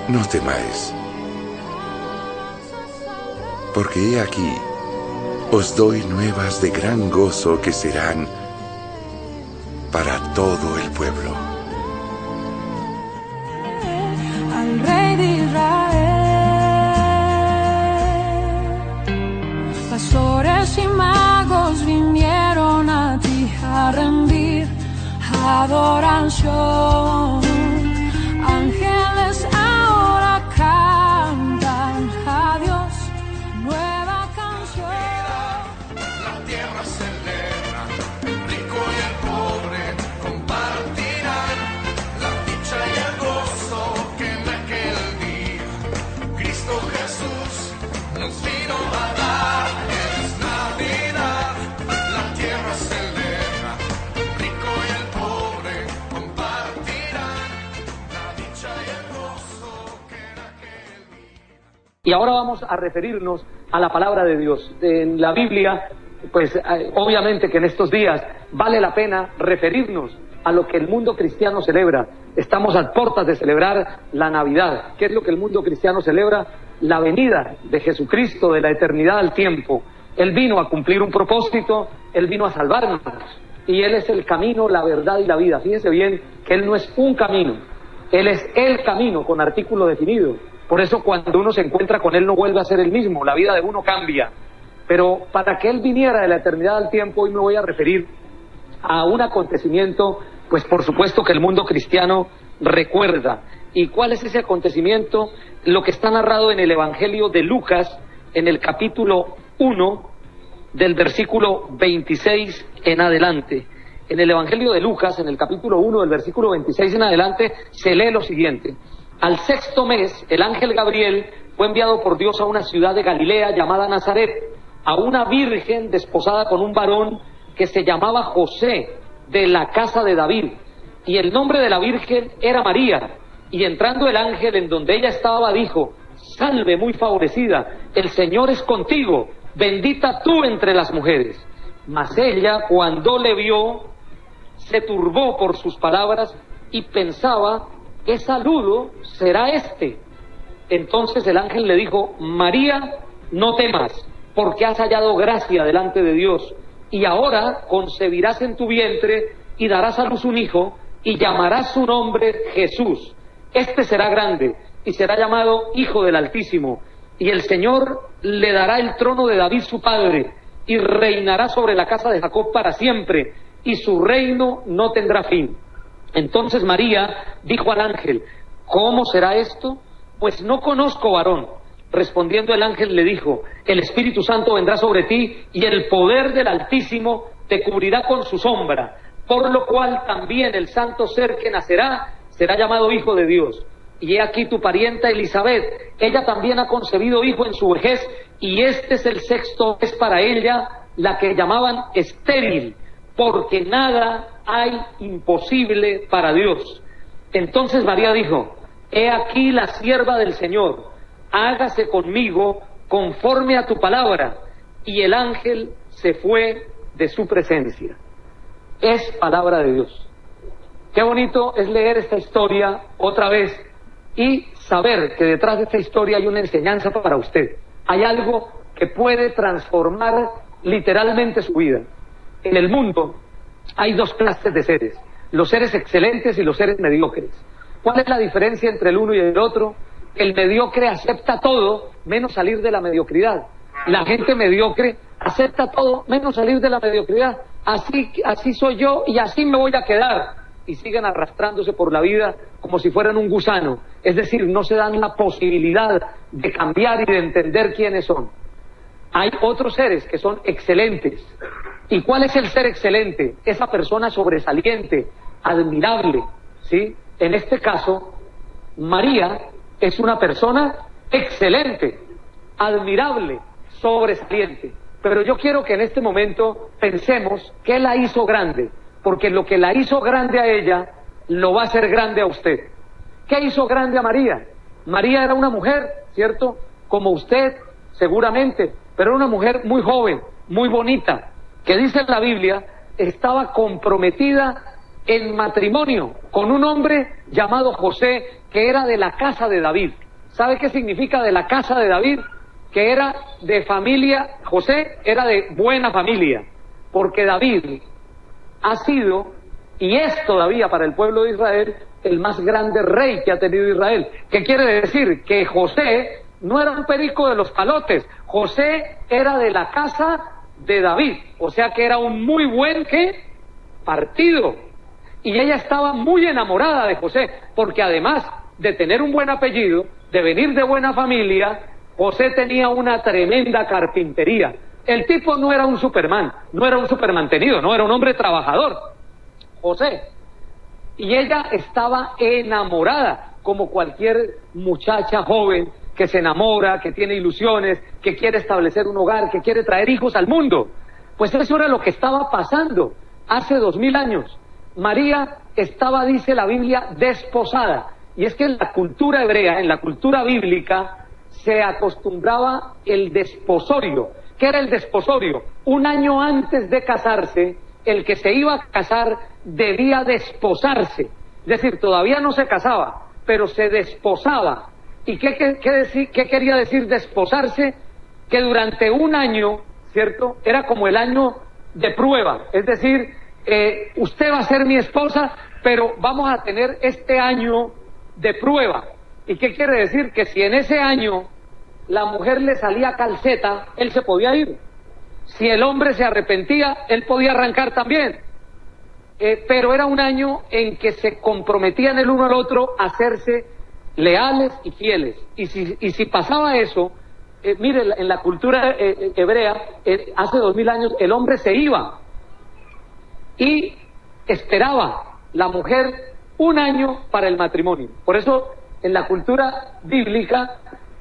No temáis, porque he aquí, os doy nuevas de gran gozo que serán para todo el pueblo. Al Rey de Israel, pastores y magos vinieron a ti a rendir adoración. Ángeles ahora cantan a Dios nueva canción. La tierra celebra, el rico y el pobre compartirán la dicha y el gozo que en aquel día Cristo Jesús nos vino a dar. Es Navidad, la tierra celebra, el rico y el pobre compartirán la dicha y el gozo que en aquel día. Y ahora vamos a referirnos a la palabra de Dios. En la Biblia, pues obviamente que en estos días vale la pena referirnos a lo que el mundo cristiano celebra. Estamos a puertas de celebrar la Navidad. ¿Qué es lo que el mundo cristiano celebra? La venida de Jesucristo de la eternidad al tiempo. Él vino a cumplir un propósito, Él vino a salvarnos. Y Él es el camino, la verdad y la vida. Fíjense bien que Él no es un camino, Él es el camino con artículo definido. Por eso cuando uno se encuentra con Él no vuelve a ser el mismo, la vida de uno cambia. Pero para que Él viniera de la eternidad al tiempo, hoy me voy a referir a un acontecimiento, pues por supuesto que el mundo cristiano recuerda. ¿Y cuál es ese acontecimiento? Lo que está narrado en el Evangelio de Lucas, en el capítulo 1, del versículo 26 en adelante. En el Evangelio de Lucas, en el capítulo 1, del versículo 26 en adelante, se lee lo siguiente. Al sexto mes, el ángel Gabriel fue enviado por Dios a una ciudad de Galilea llamada Nazaret, a una virgen desposada con un varón que se llamaba José, de la casa de David. Y el nombre de la virgen era María. Y entrando el ángel en donde ella estaba, dijo: Salve, muy favorecida, el Señor es contigo, bendita tú entre las mujeres. Mas ella, cuando le vio, se turbó por sus palabras y pensaba: ¿qué saludo será este? Entonces el ángel le dijo: María, no temas, porque has hallado gracia delante de Dios, y ahora concebirás en tu vientre y darás a luz un hijo, y llamarás su nombre Jesús. Este será grande, y será llamado Hijo del Altísimo, y el Señor le dará el trono de David su padre, y reinará sobre la casa de Jacob para siempre, y su reino no tendrá fin. Entonces María dijo al ángel: ¿cómo será esto? Pues no conozco varón. Respondiendo el ángel le dijo: el Espíritu Santo vendrá sobre ti, y el poder del Altísimo te cubrirá con su sombra, por lo cual también el santo ser que nacerá será llamado Hijo de Dios. Y he aquí tu parienta Elizabeth, ella también ha concebido hijo en su vejez, y este es el sexto mes para ella, la que llamaban estéril, porque nada hay imposible para Dios. Entonces María dijo: he aquí la sierva del Señor, hágase conmigo conforme a tu palabra. Y el ángel se fue de su presencia. Es palabra de Dios. Qué bonito es leer esta historia otra vez y saber que detrás de esta historia hay una enseñanza para usted. Hay algo que puede transformar literalmente su vida. En el mundo hay dos clases de seres: los seres excelentes y los seres mediocres. ¿Cuál es la diferencia entre el uno y el otro? El mediocre acepta todo menos salir de la mediocridad. La gente mediocre acepta todo menos salir de la mediocridad. Así soy yo y así me voy a quedar. Y siguen arrastrándose por la vida como si fueran un gusano. Es decir, no se dan la posibilidad de cambiar y de entender quiénes son. Hay otros seres que son excelentes. ¿Y cuál es el ser excelente? Esa persona sobresaliente, admirable, ¿sí? En este caso, María es una persona excelente, admirable, sobresaliente. Pero yo quiero que en este momento pensemos qué la hizo grande, porque lo que la hizo grande a ella, lo va a hacer grande a usted. ¿Qué hizo grande a María? María era una mujer, ¿cierto? Como usted, seguramente, pero era una mujer muy joven, muy bonita, que dice en la Biblia, estaba comprometida en matrimonio con un hombre llamado José, que era de la casa de David. ¿Sabe qué significa de la casa de David? Que era de familia, José era de buena familia, porque David ha sido, y es todavía para el pueblo de Israel, el más grande rey que ha tenido Israel. ¿Qué quiere decir? Que José no era un perico de los palotes, José era de la casa de David, o sea que era un muy buen, ¿qué?, partido. Y ella estaba muy enamorada de José, porque además de tener un buen apellido, de venir de buena familia, José tenía una tremenda carpintería. El tipo no era un Superman, no era un supermantenido, no era un hombre trabajador, José. Y ella estaba enamorada, como cualquier muchacha joven que se enamora, que tiene ilusiones, que quiere establecer un hogar, que quiere traer hijos al mundo. Pues eso era lo que estaba pasando hace 2000 años. María estaba, dice la Biblia, desposada. Y es que en la cultura hebrea, en la cultura bíblica, se acostumbraba el desposorio. ¿Qué era el desposorio? Un año antes de casarse, el que se iba a casar debía desposarse. Es decir, todavía no se casaba, pero se desposaba. ¿Y qué quería decir desposarse? Que durante un año, ¿cierto?, era como el año de prueba. Es decir, usted va a ser mi esposa, pero vamos a tener este año de prueba. ¿Y qué quiere decir? Que si en ese año la mujer le salía calceta, él se podía ir. Si el hombre se arrepentía, él podía arrancar también. Pero era un año en que se comprometían el uno al otro a hacerse leales y fieles. Y si pasaba eso, mire, en la cultura hebrea, hace 2000 años, el hombre se iba y esperaba la mujer un año para el matrimonio. Por eso, en la cultura bíblica,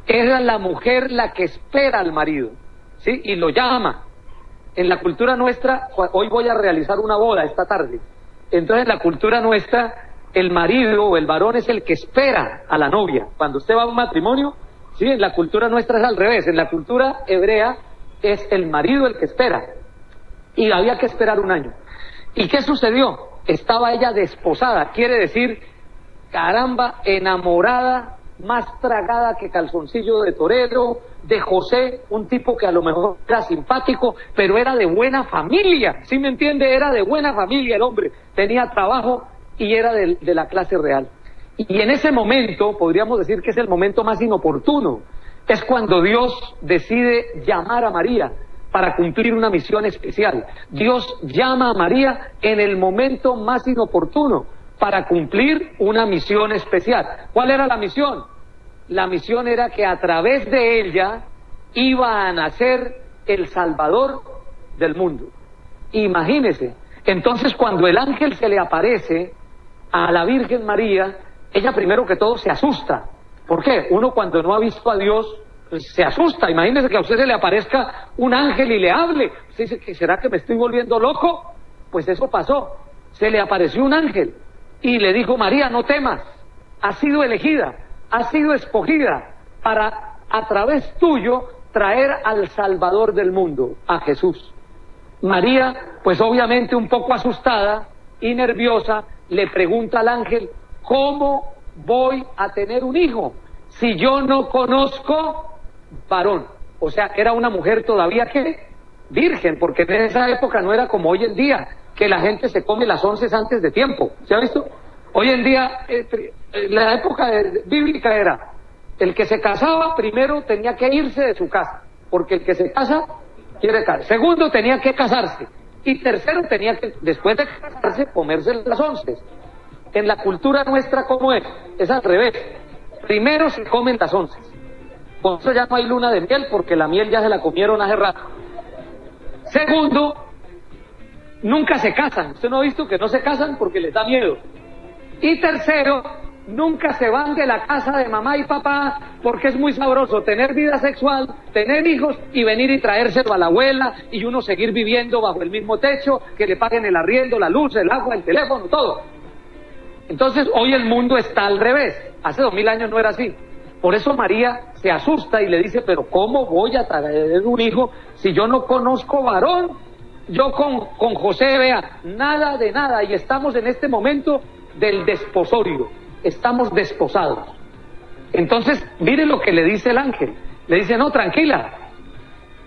era la mujer la que espera al marido, ¿sí?, y lo llama. En la cultura nuestra, hoy voy a realizar una boda esta tarde, entonces en la cultura nuestra, el marido o el varón es el que espera a la novia. Cuando usted va a un matrimonio, sí, en la cultura nuestra es al revés. En la cultura hebrea es el marido el que espera. Y había que esperar un año. ¿Y qué sucedió? Estaba ella desposada, quiere decir, caramba, enamorada, más tragada que calzoncillo de torero, de José, un tipo que a lo mejor era simpático, pero era de buena familia, ¿sí me entiende? Era de buena familia el hombre, tenía trabajo y era de la clase real. Y en ese momento, podríamos decir que es el momento más inoportuno, es cuando Dios decide llamar a María para cumplir una misión especial. Dios llama a María en el momento más inoportuno para cumplir una misión especial. ¿Cuál era la misión? La misión era que a través de ella iba a nacer el Salvador del mundo. Imagínese. Entonces, cuando el ángel se le aparece a la Virgen María, ella primero que todo se asusta. ¿Por qué? Uno cuando no ha visto a Dios, pues se asusta. Imagínese que a usted se le aparezca un ángel y le hable. Usted dice, ¿será que me estoy volviendo loco? Pues eso pasó. Se le apareció un ángel y le dijo, María, no temas, has sido elegida, has sido escogida para, a través tuyo, traer al Salvador del mundo, a Jesús. María, pues obviamente un poco asustada y nerviosa, le pregunta al ángel, ¿cómo voy a tener un hijo si yo no conozco varón? O sea, era una mujer todavía que virgen, porque en esa época no era como hoy en día, que la gente se come las 11 antes de tiempo. ¿Se ha visto? Hoy en día, la época bíblica era, el que se casaba primero tenía que irse de su casa, porque el que se casa quiere casar. Segundo, tenía que casarse. Y tercero, tenía que, después de casarse, comerse las 11. En la cultura nuestra, ¿cómo es? Es al revés. Primero se comen las 11. Por eso ya no hay luna de miel, porque la miel ya se la comieron hace rato. Segundo, nunca se casan. Usted no ha visto que no se casan porque les da miedo. Y tercero, nunca se van de la casa de mamá y papá porque es muy sabroso tener vida sexual, tener hijos y venir y traérselo a la abuela y uno seguir viviendo bajo el mismo techo, que le paguen el arriendo, la luz, el agua, el teléfono, todo. Entonces hoy el mundo está al revés. Hace 2000 años no era así. Por eso María se asusta y le dice, pero ¿cómo voy a traer un hijo si yo no conozco varón? yo con José, vea, nada de nada, y estamos en este momento del desposorio, estamos desposados. Entonces, mire lo que le dice el ángel, le dice, no, tranquila,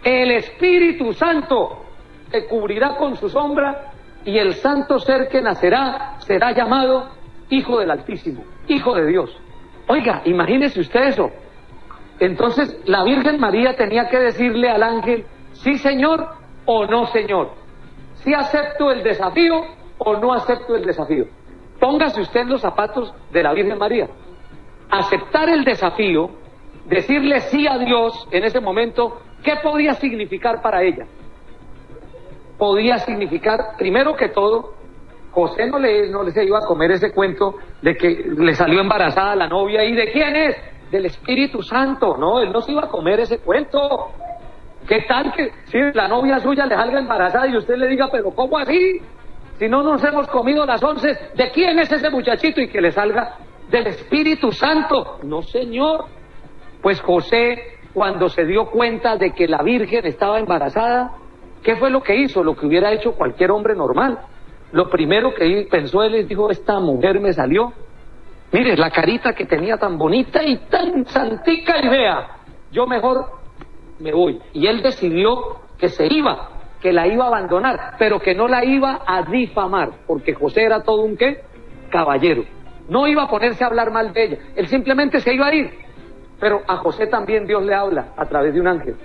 el Espíritu Santo te cubrirá con su sombra, y el santo ser que nacerá será llamado Hijo del Altísimo, Hijo de Dios. Oiga, imagínese usted eso. Entonces, la Virgen María tenía que decirle al ángel, sí señor o no señor, sí acepto el desafío o no acepto el desafío. Póngase usted en los zapatos de la Virgen María. Aceptar el desafío, decirle sí a Dios en ese momento, ¿qué podía significar para ella? Podía significar, primero que todo, José no le se iba a comer ese cuento de que le salió embarazada la novia, ¿y de quién es? Del Espíritu Santo. No, él no se iba a comer ese cuento. ¿Qué tal que si la novia suya le salga embarazada y usted le diga, pero ¿cómo así? Si no nos hemos comido las 11, ¿de quién es ese muchachito? Y que le salga del Espíritu Santo. No, señor. Pues José, cuando se dio cuenta de que la Virgen estaba embarazada, ¿qué fue lo que hizo? Lo que hubiera hecho cualquier hombre normal. Lo primero que pensó él es, dijo, esta mujer me salió. Mire, la carita que tenía tan bonita y tan santica, y vea, yo mejor me voy. Y él decidió que se iba, que la iba a abandonar, pero que no la iba a difamar, porque José era todo un ¿qué? Caballero. No iba a ponerse a hablar mal de ella, él simplemente se iba a ir. Pero a José también Dios le habla a través de un ángel,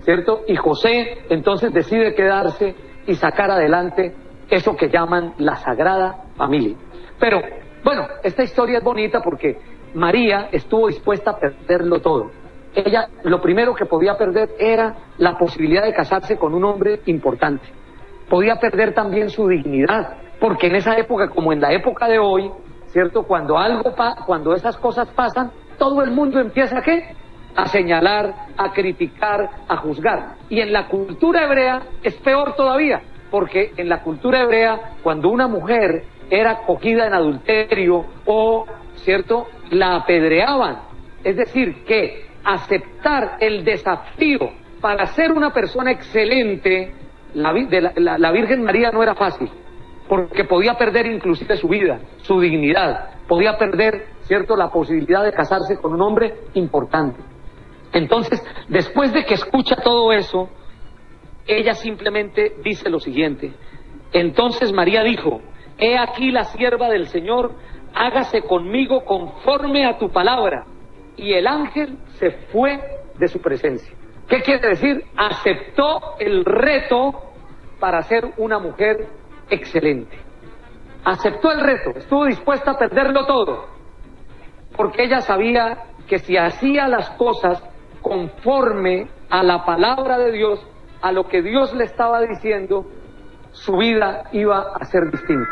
¿cierto? Y José entonces decide quedarse y sacar adelante eso que llaman la Sagrada Familia. Pero, bueno, esta historia es bonita porque María estuvo dispuesta a perderlo todo. Ella, lo primero que podía perder era la posibilidad de casarse con un hombre importante. Podía perder también su dignidad, porque en esa época, como en la época de hoy, ¿cierto? Cuando esas cosas pasan, todo el mundo empieza ¿a qué? A señalar, a criticar, a juzgar. Y en la cultura hebrea es peor todavía, porque en la cultura hebrea, cuando una mujer era cogida en adulterio o, ¿cierto?, la apedreaban. Es decir, que aceptar el desafío para ser una persona excelente, la Virgen María no era fácil, porque podía perder inclusive su vida, su dignidad, podía perder, ¿cierto?, la posibilidad de casarse con un hombre importante. Entonces, después de que escucha todo eso, ella simplemente dice lo siguiente. Entonces María dijo, he aquí la sierva del Señor, hágase conmigo conforme a tu palabra. Y el ángel se fue de su presencia. ¿Qué quiere decir? Aceptó el reto para ser una mujer excelente. Aceptó el reto, estuvo dispuesta a perderlo todo, porque ella sabía que si hacía las cosas conforme a la palabra de Dios, a lo que Dios le estaba diciendo, su vida iba a ser distinta.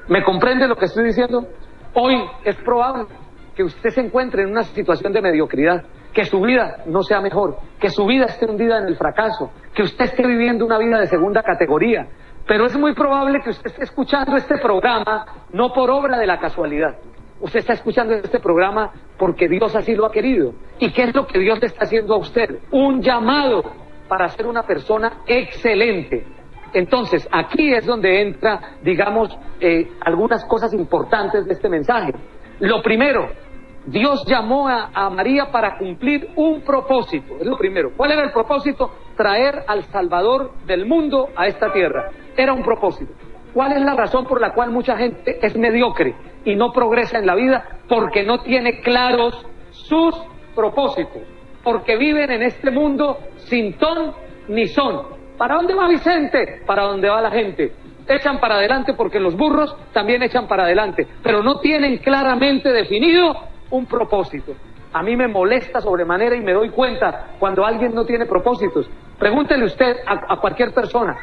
¿Me comprende lo que estoy diciendo? Hoy es probable que usted se encuentre en una situación de mediocridad, que su vida no sea mejor, que su vida esté hundida en el fracaso, que usted esté viviendo una vida de segunda categoría, pero es muy probable que usted esté escuchando este programa no por obra de la casualidad. Usted está escuchando este programa porque Dios así lo ha querido. ¿Y qué es lo que Dios le está haciendo a usted? Un llamado para ser una persona excelente. Entonces, aquí es donde entra, digamos, algunas cosas importantes de este mensaje. Lo primero, Dios llamó a María para cumplir un propósito, es lo primero. ¿Cuál era el propósito? Traer al Salvador del mundo a esta tierra. Era un propósito. ¿Cuál es la razón por la cual mucha gente es mediocre y no progresa en la vida? Porque no tiene claros sus propósitos, porque viven en este mundo sin ton ni son. ¿Para dónde va Vicente? Para dónde va la gente. Echan para adelante porque los burros también echan para adelante, pero no tienen claramente definido un propósito. A mí me molesta sobremanera y me doy cuenta cuando alguien no tiene propósitos. Pregúntele usted a cualquier persona,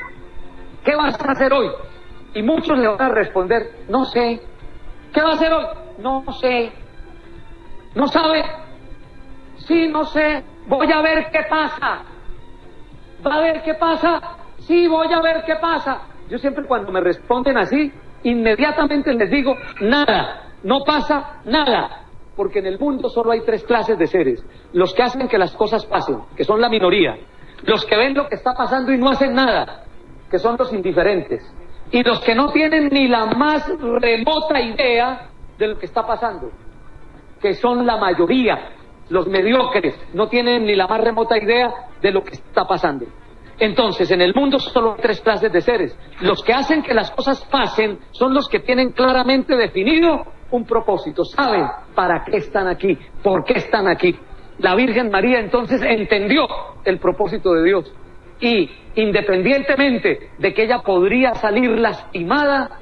¿qué vas a hacer hoy? Y muchos le van a responder, no sé. ¿Qué va a hacer hoy? No sé. ¿No sabe? Sí, no sé. Voy a ver qué pasa. ¿Va a ver qué pasa? Sí, voy a ver qué pasa. Yo siempre cuando me responden así, inmediatamente les digo, nada, no pasa nada. Porque en el mundo solo hay 3 clases de seres. Los que hacen que las cosas pasen, que son la minoría. Los que ven lo que está pasando y no hacen nada. que son los indiferentes, y los que no tienen ni la más remota idea de lo que está pasando, que son la mayoría. Los mediocres no tienen ni la más remota idea de lo que está pasando. Entonces, en el mundo solo hay tres clases de seres. Los que hacen que las cosas pasen son los que tienen claramente definido un propósito, saben para qué están aquí, por qué están aquí. La Virgen María entonces entendió el propósito de Dios, y independientemente de que ella podría salir lastimada,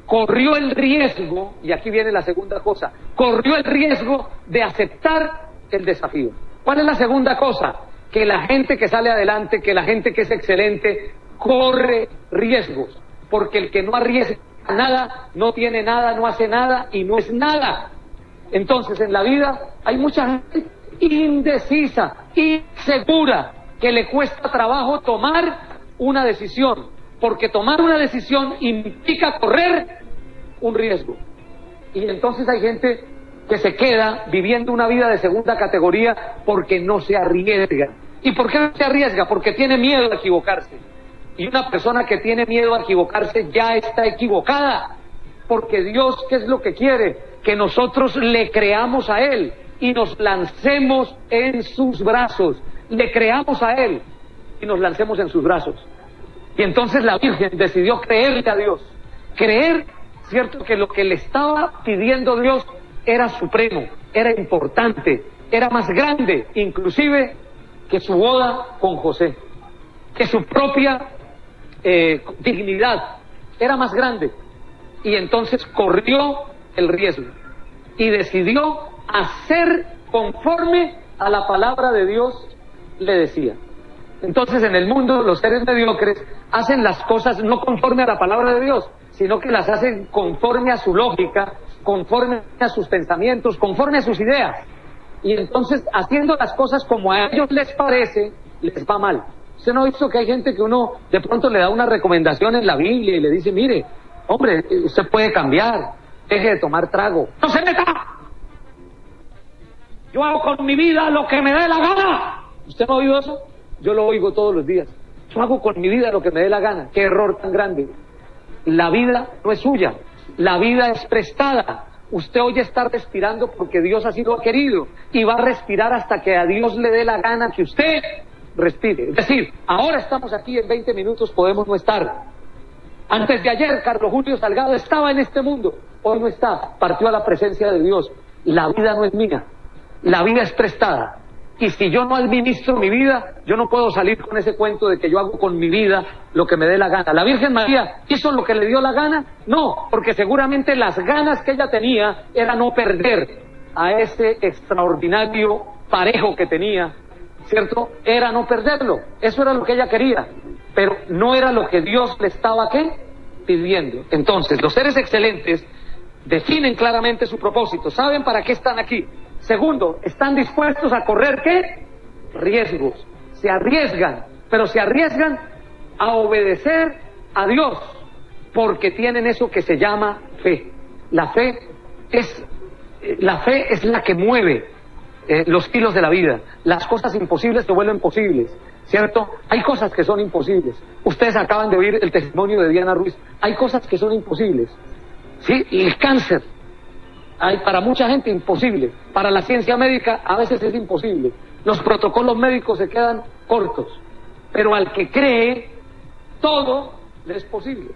corrió el riesgo, y aquí viene la segunda cosa, corrió el riesgo de aceptar el desafío. ¿Cuál es la segunda cosa? Que la gente que sale adelante, que la gente que es excelente, corre riesgos, porque el que no arriesga nada, no tiene nada, no hace nada y no es nada. Entonces en la vida hay mucha gente indecisa, insegura, que le cuesta trabajo tomar una decisión, porque tomar una decisión implica correr un riesgo. Y entonces hay gente que se queda viviendo una vida de segunda categoría porque no se arriesga. ¿Y por qué no se arriesga? Porque tiene miedo a equivocarse. Y una persona que tiene miedo a equivocarse ya está equivocada, porque Dios, ¿qué es lo que quiere? Que nosotros le creamos a Él y nos lancemos en sus brazos. Le creamos a Él y nos lancemos en sus brazos. Y entonces la Virgen decidió creerle a Dios. Creer, cierto, que lo que le estaba pidiendo Dios era supremo, era importante, era más grande, inclusive que su boda con José, que su propia dignidad, era más grande. Y entonces corrió el riesgo y decidió hacer conforme a la palabra de Dios le decía. Entonces en el mundo los seres mediocres hacen las cosas no conforme a la palabra de Dios, sino que las hacen conforme a su lógica, conforme a sus pensamientos, conforme a sus ideas. Y entonces, haciendo las cosas como a ellos les parece, les va mal. ¿Usted no ha visto que hay gente que uno de pronto le da una recomendación en la Biblia y le dice, mire, hombre, usted puede cambiar, deje de tomar trago, ¡no se meta! Yo hago con mi vida lo que me dé la gana. ¿Usted no ha oído eso? Yo lo oigo todos los días. Yo hago con mi vida lo que me dé la gana. ¡Qué error tan grande! La vida no es suya, la vida es prestada. Usted hoy está respirando porque Dios así lo ha querido, y va a respirar hasta que a Dios le dé la gana que usted respire. Es decir, ahora estamos aquí, en 20 minutos podemos no estar. Antes de ayer, Carlos Julio Salgado estaba en este mundo, hoy no está, partió a la presencia de Dios. La vida no es mía, la vida es prestada. Y si yo no administro mi vida, yo no puedo salir con ese cuento de que yo hago con mi vida lo que me dé la gana. ¿La Virgen María hizo lo que le dio la gana? No, porque seguramente las ganas que ella tenía era no perder a ese extraordinario parejo que tenía, ¿cierto? Era no perderlo. Eso era lo que ella quería, pero no era lo que Dios le estaba, ¿qué?, pidiendo. Entonces, los seres excelentes definen claramente su propósito, saben para qué están aquí. Segundo, están dispuestos a correr, ¿qué?, riesgos. Se arriesgan, pero se arriesgan a obedecer a Dios, porque tienen eso que se llama fe. La fe es la que mueve los hilos de la vida. Las cosas imposibles se vuelven posibles, ¿cierto? Hay cosas que son imposibles. Ustedes acaban de oír el testimonio de Diana Ruiz. Hay cosas que son imposibles, ¿sí? El cáncer, hay para mucha gente imposible, para la ciencia médica a veces es imposible, los protocolos médicos se quedan cortos, pero al que cree, todo le es posible.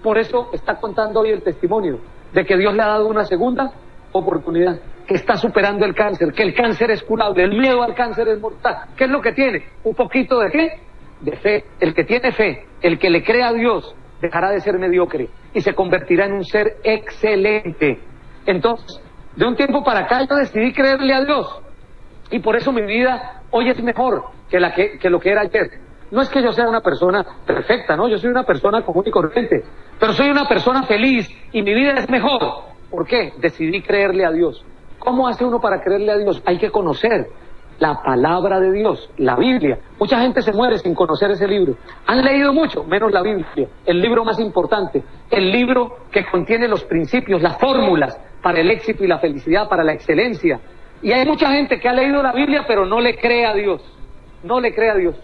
Por eso está contando hoy el testimonio de que Dios le ha dado una segunda oportunidad, que está superando el cáncer, que el cáncer es curable, el miedo al cáncer es mortal. ¿Qué es lo que tiene? Un poquito de ¿qué? De fe. El que tiene fe, el que le cree a Dios, dejará de ser mediocre y se convertirá en un ser excelente. Entonces, de un tiempo para acá yo decidí creerle a Dios, y por eso mi vida hoy es mejor que lo que era ayer. No es que yo sea una persona perfecta, no, yo soy una persona común y corriente, pero soy una persona feliz y mi vida es mejor. ¿Por qué? Decidí creerle a Dios. ¿Cómo hace uno para creerle a Dios? Hay que conocer la palabra de Dios, la Biblia. Mucha gente se muere sin conocer ese libro. Han leído mucho, menos la Biblia, el libro más importante, el libro que contiene los principios, las fórmulas para el éxito y la felicidad, para la excelencia. Y hay mucha gente que ha leído la Biblia pero no le cree a Dios, no le cree a Dios.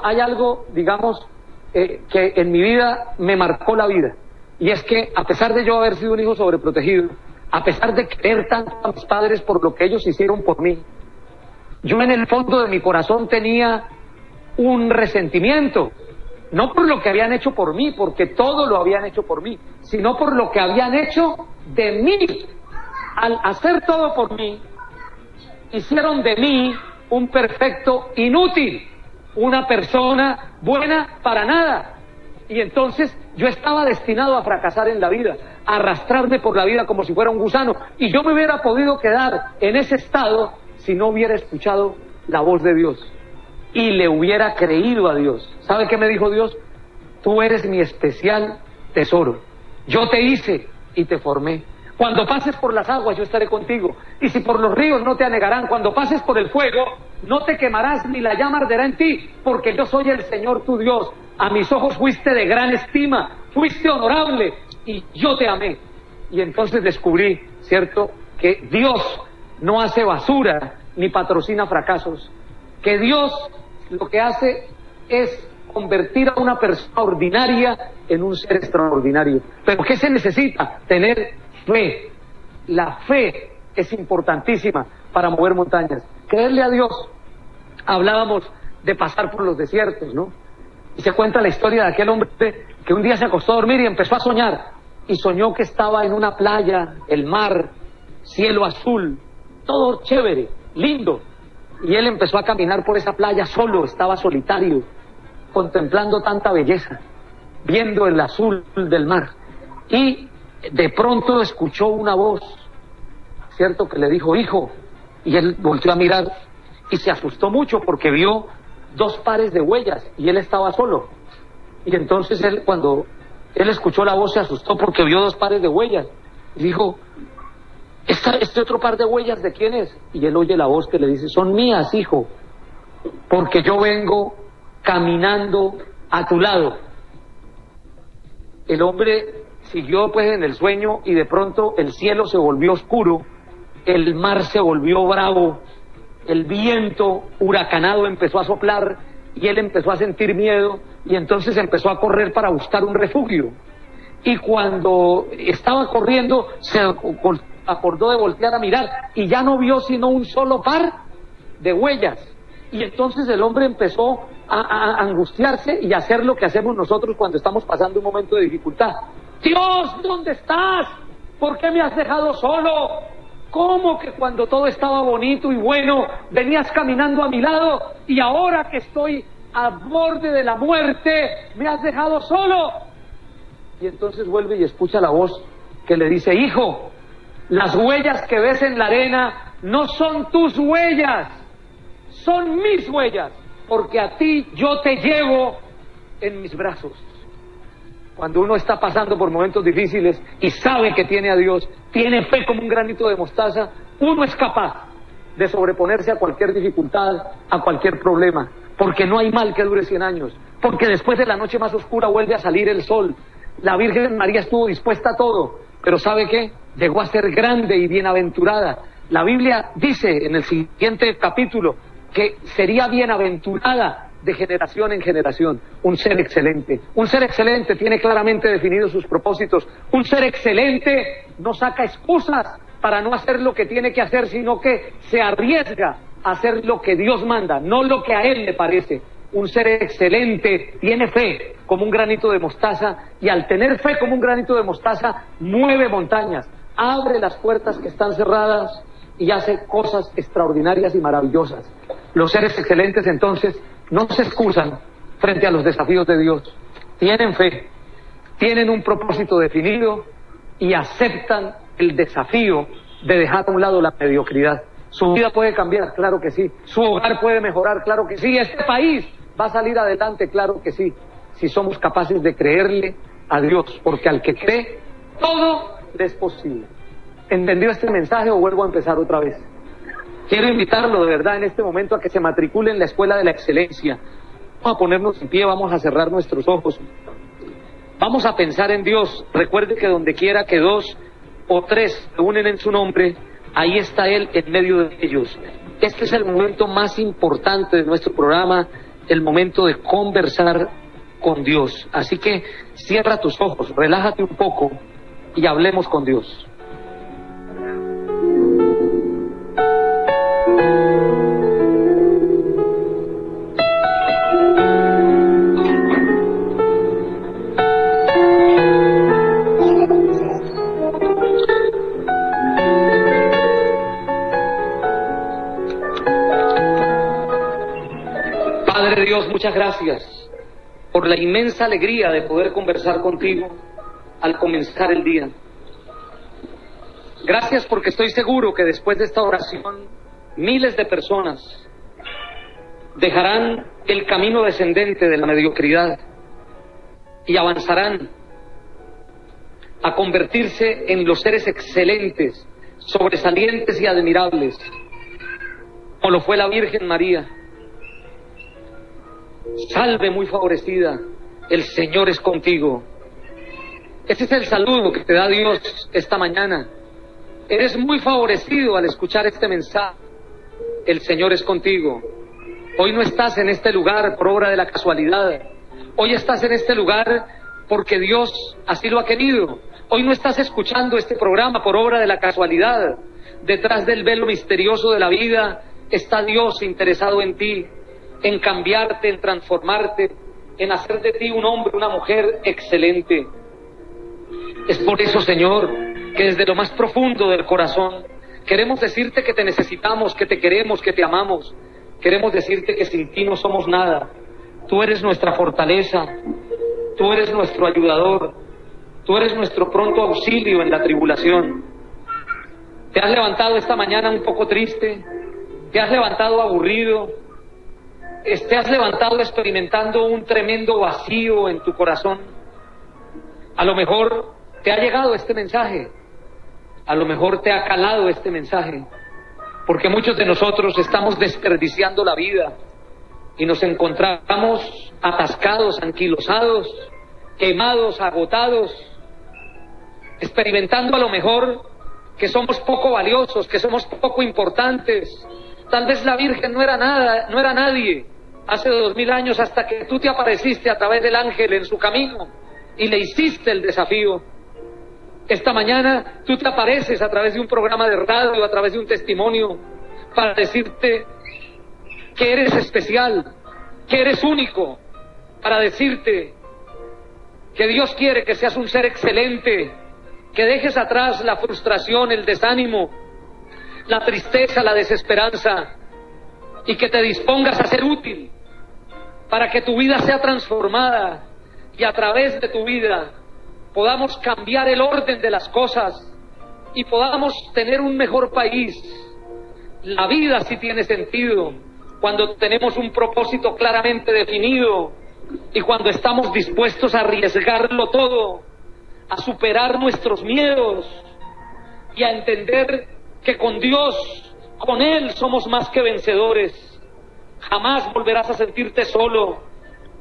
Hay algo, digamos, que en mi vida me marcó la vida. Y es que, a pesar de yo haber sido un hijo sobreprotegido, a pesar de querer tanto a mis padres por lo que ellos hicieron por mí, yo en el fondo de mi corazón tenía un resentimiento, no por lo que habían hecho por mí, porque todo lo habían hecho por mí, sino por lo que habían hecho de mí. Al hacer todo por mí, hicieron de mí un perfecto inútil, una persona buena para nada. Y entonces yo estaba destinado a fracasar en la vida, a arrastrarme por la vida como si fuera un gusano, y yo me hubiera podido quedar en ese estado si no hubiera escuchado la voz de Dios y le hubiera creído a Dios. ¿Sabe qué me dijo Dios? Tú eres mi especial tesoro, yo te hice y te formé. Cuando pases por las aguas yo estaré contigo, y si por los ríos no te anegarán. Cuando pases por el fuego no te quemarás, ni la llama arderá en ti, porque yo soy el Señor tu Dios. A mis ojos fuiste de gran estima, fuiste honorable, y yo te amé. Y entonces descubrí, ¿cierto?, que Dios no hace basura ni patrocina fracasos, que Dios lo que hace es convertir a una persona ordinaria en un ser extraordinario. ¿Pero qué se necesita? Tener fe. La fe es importantísima para mover montañas. Creerle a Dios. Hablábamos de pasar por los desiertos, ¿no? Y se cuenta la historia de aquel hombre que un día se acostó a dormir y empezó a soñar. Y soñó que estaba en una playa, el mar, cielo azul, todo chévere, lindo. Y él empezó a caminar por esa playa solo, estaba solitario, contemplando tanta belleza, viendo el azul del mar. Y de pronto escuchó una voz, ¿cierto?, que le dijo, hijo. Y él volteó a mirar y se asustó mucho porque vio 2 pares de huellas y él estaba solo. Y entonces él, cuando él escuchó la voz, se asustó porque vio 2 pares de huellas. Y dijo, ¿este otro par de huellas de quién es? Y él oye la voz que le dice, son mías, hijo, porque yo vengo caminando a tu lado. El hombre siguió pues en el sueño y de pronto el cielo se volvió oscuro, el mar se volvió bravo, el viento huracanado empezó a soplar y él empezó a sentir miedo y entonces empezó a correr para buscar un refugio. Y cuando estaba corriendo se acordó de voltear a mirar y ya no vio sino un solo par de huellas. Y entonces el hombre empezó a angustiarse y a hacer lo que hacemos nosotros cuando estamos pasando un momento de dificultad. Dios, ¿dónde estás? ¿Por qué me has dejado solo? ¿Cómo que cuando todo estaba bonito y bueno venías caminando a mi lado y ahora que estoy al borde de la muerte me has dejado solo? Y entonces vuelve y escucha la voz que le dice, hijo, las huellas que ves en la arena no son tus huellas, son mis huellas, porque a ti yo te llevo en mis brazos. Cuando uno está pasando por momentos difíciles y sabe que tiene a Dios, tiene fe como un granito de mostaza, uno es capaz de sobreponerse a cualquier dificultad, a cualquier problema, porque no hay mal que dure 100 años, porque después de la noche más oscura vuelve a salir el sol. La Virgen María estuvo dispuesta a todo, pero ¿sabe qué? Llegó a ser grande y bienaventurada. La Biblia dice en el siguiente capítulo que sería bienaventurada de generación en generación, un ser excelente. Un ser excelente tiene claramente definidos sus propósitos. Un ser excelente no saca excusas para no hacer lo que tiene que hacer, sino que se arriesga a hacer lo que Dios manda, no lo que a él le parece. Un ser excelente tiene fe como un granito de mostaza y al tener fe como un granito de mostaza mueve montañas, abre las puertas que están cerradas y hace cosas extraordinarias y maravillosas. Los seres excelentes entonces no se excusan frente a los desafíos de Dios, tienen fe, tienen un propósito definido y aceptan el desafío de dejar a un lado la mediocridad. Su vida puede cambiar, claro que sí. Su hogar puede mejorar, claro que sí. Este país va a salir adelante, claro que sí. Si somos capaces de creerle a Dios, porque al que cree, todo le es posible. ¿Entendió este mensaje o vuelvo a empezar otra vez? Quiero invitarlo de verdad en este momento a que se matricule en la Escuela de la Excelencia. Vamos a ponernos en pie, vamos a cerrar nuestros ojos. Vamos a pensar en Dios. Recuerde que donde quiera que 2 o 3 se unen en su nombre, ahí está Él en medio de ellos. Este es el momento más importante de nuestro programa, el momento de conversar con Dios. Así que cierra tus ojos, relájate un poco y hablemos con Dios. Padre Dios, muchas gracias por la inmensa alegría de poder conversar contigo al comenzar el día. Gracias porque estoy seguro que después de esta oración miles de personas dejarán el camino descendente de la mediocridad y avanzarán a convertirse en los seres excelentes, sobresalientes y admirables, como lo fue la Virgen María. Salve muy favorecida, el Señor es contigo. Ese es el saludo que te da Dios esta mañana. Eres muy favorecido al escuchar este mensaje. El Señor es contigo. Hoy no estás en este lugar por obra de la casualidad. Hoy estás en este lugar porque Dios así lo ha querido. Hoy no estás escuchando este programa por obra de la casualidad. Detrás del velo misterioso de la vida está Dios interesado en ti, en cambiarte, en transformarte, en hacer de ti un hombre, una mujer excelente. Es por eso, Señor, que desde lo más profundo del corazón queremos decirte que te necesitamos, que te queremos, que te amamos. Queremos decirte que sin ti no somos nada. Tú eres nuestra fortaleza, tú eres nuestro ayudador, tú eres nuestro pronto auxilio en la tribulación. Te has levantado esta mañana un poco triste, te has levantado aburrido, te has levantado experimentando un tremendo vacío en tu corazón. A lo mejor te ha llegado este mensaje, a lo mejor te ha calado este mensaje, porque muchos de nosotros estamos desperdiciando la vida y nos encontramos atascados, anquilosados, quemados, agotados, experimentando a lo mejor que somos poco valiosos, que somos poco importantes. Tal vez la Virgen no era nada, no era nadie hace 2000 años hasta que tú te apareciste a través del ángel en su camino y le hiciste el desafío. Esta mañana tú te apareces a través de un programa de radio, a través de un testimonio, para decirte que eres especial, que eres único, para decirte que Dios quiere que seas un ser excelente, que dejes atrás la frustración, el desánimo, la tristeza, la desesperanza, y que te dispongas a ser útil para que tu vida sea transformada y a través de tu vida podamos cambiar el orden de las cosas y podamos tener un mejor país. La vida sí tiene sentido cuando tenemos un propósito claramente definido y cuando estamos dispuestos a arriesgarlo todo, a superar nuestros miedos y a entender que con Dios, con Él somos más que vencedores. Jamás volverás a sentirte solo,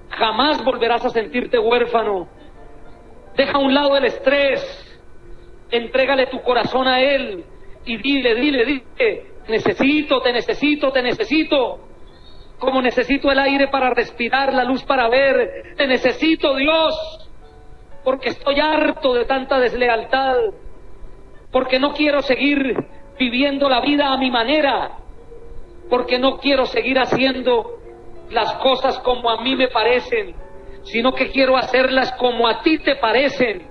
jamás volverás a sentirte huérfano. Deja a un lado el estrés, entrégale tu corazón a Él y dile, necesito, te necesito, te necesito. Como necesito el aire para respirar, la luz para ver, te necesito, Dios, porque estoy harto de tanta deslealtad, porque no quiero seguir viviendo la vida a mi manera, porque no quiero seguir haciendo las cosas como a mí me parecen, sino que quiero hacerlas como a ti te parecen.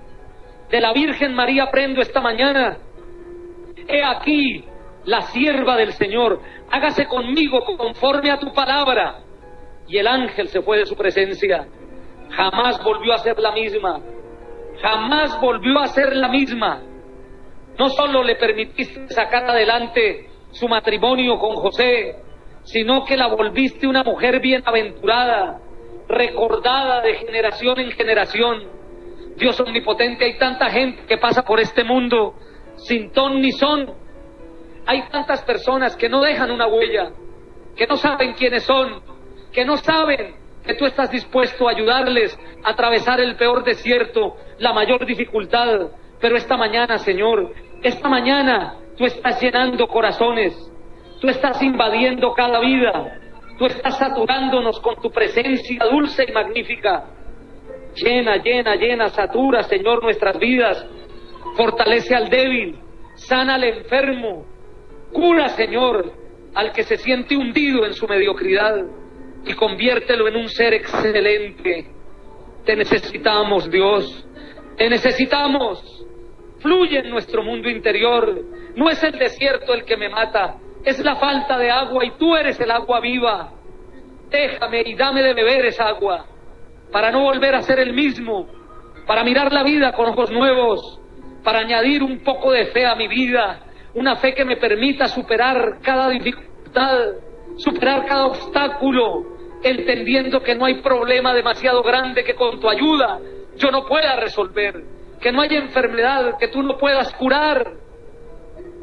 De la Virgen María aprendo esta mañana: he aquí la sierva del Señor, hágase conmigo conforme a tu palabra. Y el ángel se fue de su presencia. Jamás volvió a ser la misma, jamás volvió a ser la misma. No solo le permitiste sacar adelante su matrimonio con José, sino que la volviste una mujer bienaventurada, recordada de generación en generación. Dios omnipotente, hay tanta gente que pasa por este mundo sin ton ni son. Hay tantas personas que no dejan una huella, que no saben quiénes son, que no saben que tú estás dispuesto a ayudarles a atravesar el peor desierto, la mayor dificultad. Pero esta mañana, Señor, esta mañana tú estás llenando corazones, tú estás invadiendo cada vida, tú estás saturándonos con tu presencia dulce y magnífica. Llena, llena, llena, satura, Señor, nuestras vidas. Fortalece al débil, sana al enfermo. Cura, Señor, al que se siente hundido en su mediocridad y conviértelo en un ser excelente. Te necesitamos, Dios, te necesitamos. Fluye en nuestro mundo interior. No es el desierto el que me mata, es la falta de agua, y tú eres el agua viva. Déjame y dame de beber esa agua, para no volver a ser el mismo, para mirar la vida con ojos nuevos, para añadir un poco de fe a mi vida, una fe que me permita superar cada dificultad, superar cada obstáculo, entendiendo que no hay problema demasiado grande que con tu ayuda yo no pueda resolver, que no hay enfermedad que tú no puedas curar.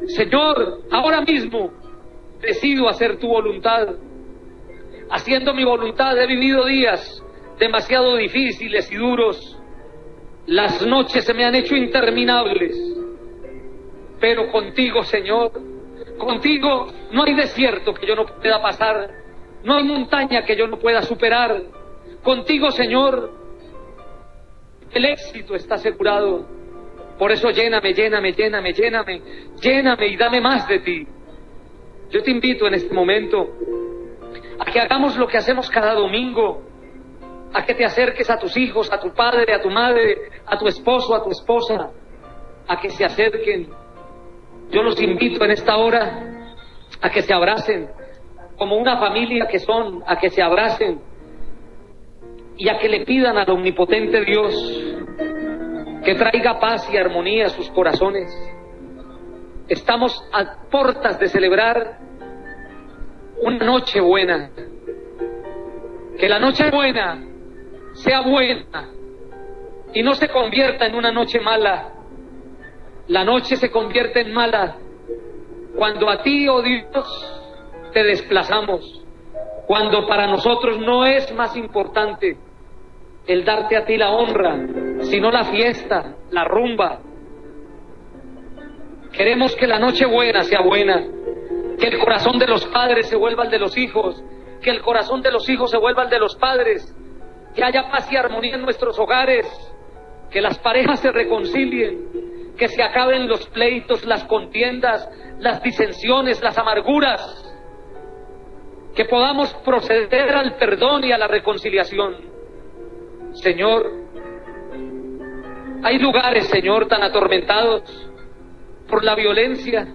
Señor, ahora mismo decido hacer tu voluntad. Haciendo mi voluntad he vivido días demasiado difíciles y duros. Las noches se me han hecho interminables. Pero contigo, Señor, contigo no hay desierto que yo no pueda pasar, no hay montaña que yo no pueda superar. Contigo, Señor, el éxito está asegurado. Por eso lléname, lléname, lléname, lléname, lléname y dame más de ti. Yo te invito en este momento a que hagamos lo que hacemos cada domingo, a que te acerques a tus hijos, a tu padre, a tu madre, a tu esposo, a tu esposa, a que se acerquen. Yo los invito en esta hora a que se abracen, como una familia que son, a que se abracen y a que le pidan al omnipotente Dios que traiga paz y armonía a sus corazones. Estamos a puertas de celebrar una noche buena. Que la noche buena sea buena y no se convierta en una noche mala. La noche se convierte en mala cuando a ti, oh Dios, te desplazamos, cuando para nosotros no es más importante el darte a ti la honra, sino la fiesta, la rumba. Queremos que la noche buena sea buena, que el corazón de los padres se vuelva al de los hijos, que el corazón de los hijos se vuelva al de los padres, que haya paz y armonía en nuestros hogares, que las parejas se reconcilien, que se acaben los pleitos, las contiendas, las disensiones, las amarguras, que podamos proceder al perdón y a la reconciliación. Señor, hay lugares, Señor, tan atormentados por la violencia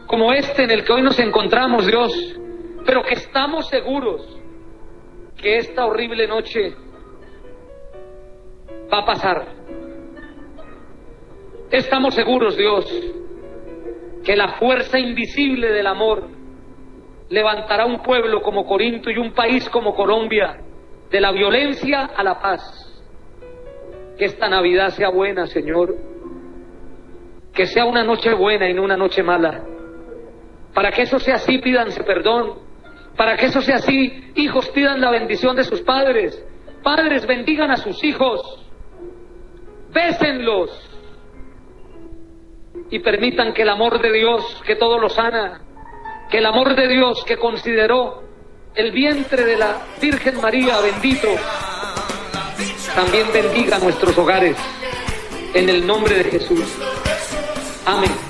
como este en el que hoy nos encontramos, Dios, pero que estamos seguros que esta horrible noche va a pasar. Estamos seguros, Dios, que la fuerza invisible del amor levantará un pueblo como Corinto y un país como Colombia, de la violencia a la paz. Que esta Navidad sea buena, Señor, que sea una noche buena y no una noche mala. Para que eso sea así, pídanse perdón. Para que eso sea así, hijos pidan la bendición de sus padres. Padres bendigan a sus hijos, bésenlos y permitan que el amor de Dios, que todo lo sana, que el amor de Dios que consideró el vientre de la Virgen María, bendito, también bendiga nuestros hogares, en el nombre de Jesús. Amén.